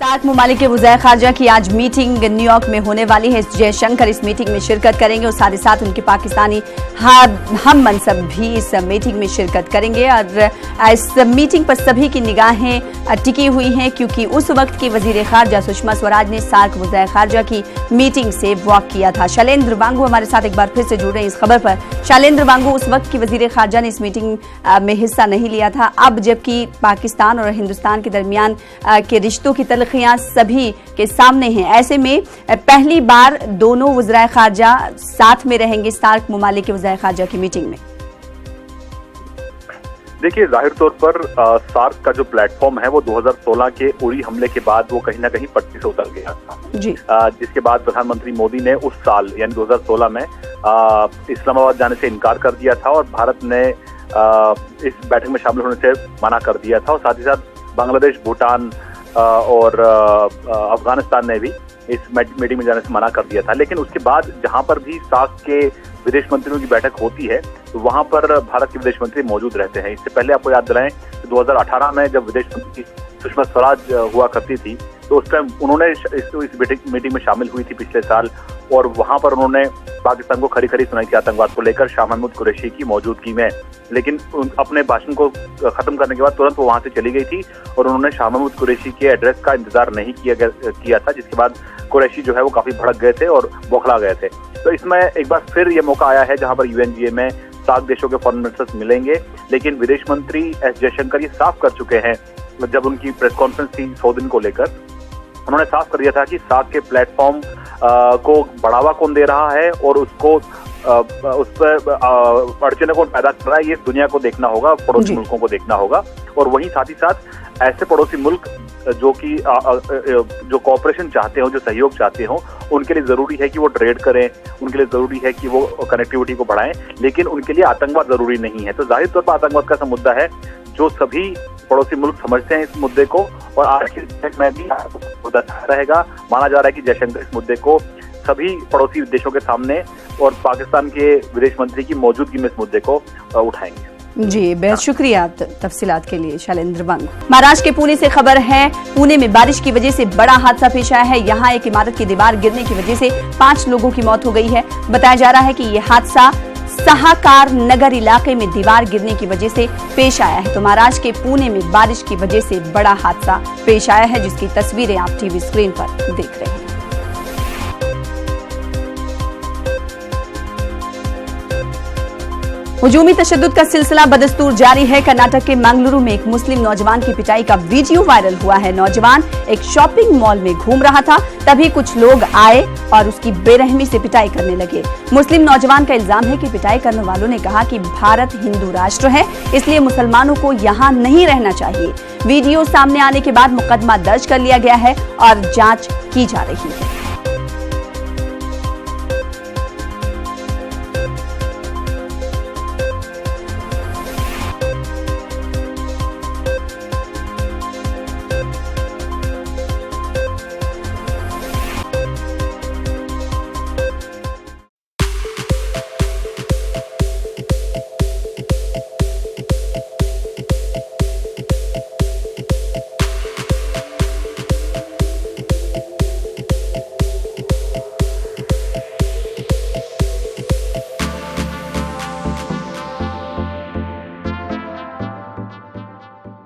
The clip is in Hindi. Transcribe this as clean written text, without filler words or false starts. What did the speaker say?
सार्क ममालिक के वज़ीर ख़ारजा की आज मीटिंग न्यूयॉर्क में होने वाली है। जयशंकर इस मीटिंग में शिरकत करेंगे और साथ ही साथ उनके पाकिस्तानी हम मनसब भी इस मीटिंग में शिरकत करेंगे। और इस मीटिंग पर सभी की निगाहें टिकी हुई हैं क्योंकि उस वक्त की वज़ीर ख़ारजा सुषमा स्वराज ने सार्क वज़ीर ख़ारजा की मीटिंग से वॉक किया था। शैलेंद्र वांगू हमारे साथ एक बार फिर से जुड़ रहे हैं इस खबर पर। शैलेंद्र वांगू, उस वक्त की वज़ीर ख़ारजा ने इस मीटिंग में हिस्सा नहीं लिया था, अब जबकि पाकिस्तान और हिंदुस्तान के दरमियान के रिश्तों की तलखियां सभी के सामने हैं, ऐसे में पहली बार दोनों वज़ीर ख़ारजा साथ में रहेंगे सार्क ममालिक के वज़ीर ख़ारजा की मीटिंग में। देखिए, जाहिर तौर पर सार्क का जो प्लेटफॉर्म है वो 2016 के उरी हमले के बाद वो कहीं ना कहीं पटरी से उतर गया था जी। जिसके बाद प्रधानमंत्री मोदी ने उस साल यानी 2016 में इस्लामाबाद जाने से इनकार कर दिया था और भारत ने इस बैठक में शामिल होने से मना कर दिया था और साथ ही साथ बांग्लादेश, भूटान और अफगानिस्तान ने भी इस मीटिंग में जाने से मना कर दिया था। लेकिन उसके बाद जहां पर भी सार्क के विदेश मंत्रियों की बैठक होती है तो वहां पर भारत के विदेश मंत्री मौजूद रहते हैं। इससे पहले आपको याद दिलाएं कि 2018 में जब विदेश मंत्री सुषमा स्वराज हुआ करती थी तो उस टाइम उन्होंने इस मीटिंग में शामिल हुई थी पिछले साल और वहां पर उन्होंने पाकिस्तान को खरी खरी सुनाई थी आतंकवाद को लेकर शाह महमूद कुरैशी की मौजूदगी में। लेकिन अपने भाषण को खत्म करने के बाद तुरंत वो वहां से चली गई थी और उन्होंने शाह महमूद कुरैशी के एड्रेस का इंतजार नहीं किया था, जिसके बाद कुरैशी जो है वो काफी भड़क गए थे और बौखला गए थे। तो इसमें एक बार फिर ये मौका आया है जहां पर यूएनजीए में सार्क देशों के फॉरेन मिनिस्टर्स मिलेंगे। लेकिन विदेश मंत्री एस जयशंकर ये साफ कर चुके हैं, जब उनकी प्रेस कॉन्फ्रेंस थी 100 दिन को लेकर, उन्होंने साफ कर दिया था कि सार्क के प्लेटफॉर्म को बढ़ावा कौन दे रहा है और उसको उस पर अड़चने कौन पैदा कर रहा है, ये दुनिया को देखना होगा, पड़ोसी मुल्कों को देखना होगा। और वहीं साथ ही साथ ऐसे पड़ोसी मुल्क जो कॉपरेशन चाहते हो, जो सहयोग चाहते हो, उनके लिए जरूरी है कि वो ट्रेड करें, उनके लिए जरूरी है कि वो कनेक्टिविटी को बढ़ाएं, लेकिन उनके लिए आतंकवाद जरूरी नहीं है। तो जाहिर तौर पर आतंकवाद का मुद्दा है जो सभी पड़ोसी मुल्क समझते हैं इस मुद्दे को और आज की बैठक में भी मुद्दा रहेगा। माना जा रहा है कि जयशंकर इस मुद्दे को सभी पड़ोसी देशों के सामने और पाकिस्तान के विदेश मंत्री की मौजूदगी में इस मुद्दे को उठाएंगे। जी, बेहद शुक्रिया तफसीलात के लिए शैलेंद्र वांगू। महाराष्ट्र के पुणे से खबर है। पुणे में बारिश की वजह से बड़ा हादसा पेश आया है। यहाँ एक इमारत की दीवार गिरने की वजह से 5 लोगों की मौत हो गई है। बताया जा रहा है कि यह हादसा सहाकार नगर इलाके में दीवार गिरने की वजह से पेश आया है। तो महाराष्ट्र के पुणे में बारिश की वजह से बड़ा हादसा पेश आया है, जिसकी तस्वीरें आप टीवी स्क्रीन पर देख रहे हैं। हुजूमी तशद्दुद का सिलसिला बदस्तूर जारी है। कर्नाटक के मंगलुरु में एक मुस्लिम नौजवान की पिटाई का वीडियो वायरल हुआ है। नौजवान एक शॉपिंग मॉल में घूम रहा था, तभी कुछ लोग आए और उसकी बेरहमी से पिटाई करने लगे। मुस्लिम नौजवान का इल्जाम है कि पिटाई करने वालों ने कहा कि भारत हिंदू राष्ट्र है, इसलिए मुसलमानों को यहाँ नहीं रहना चाहिए। वीडियो सामने आने के बाद मुकदमा दर्ज कर लिया गया है और जांच की जा रही है।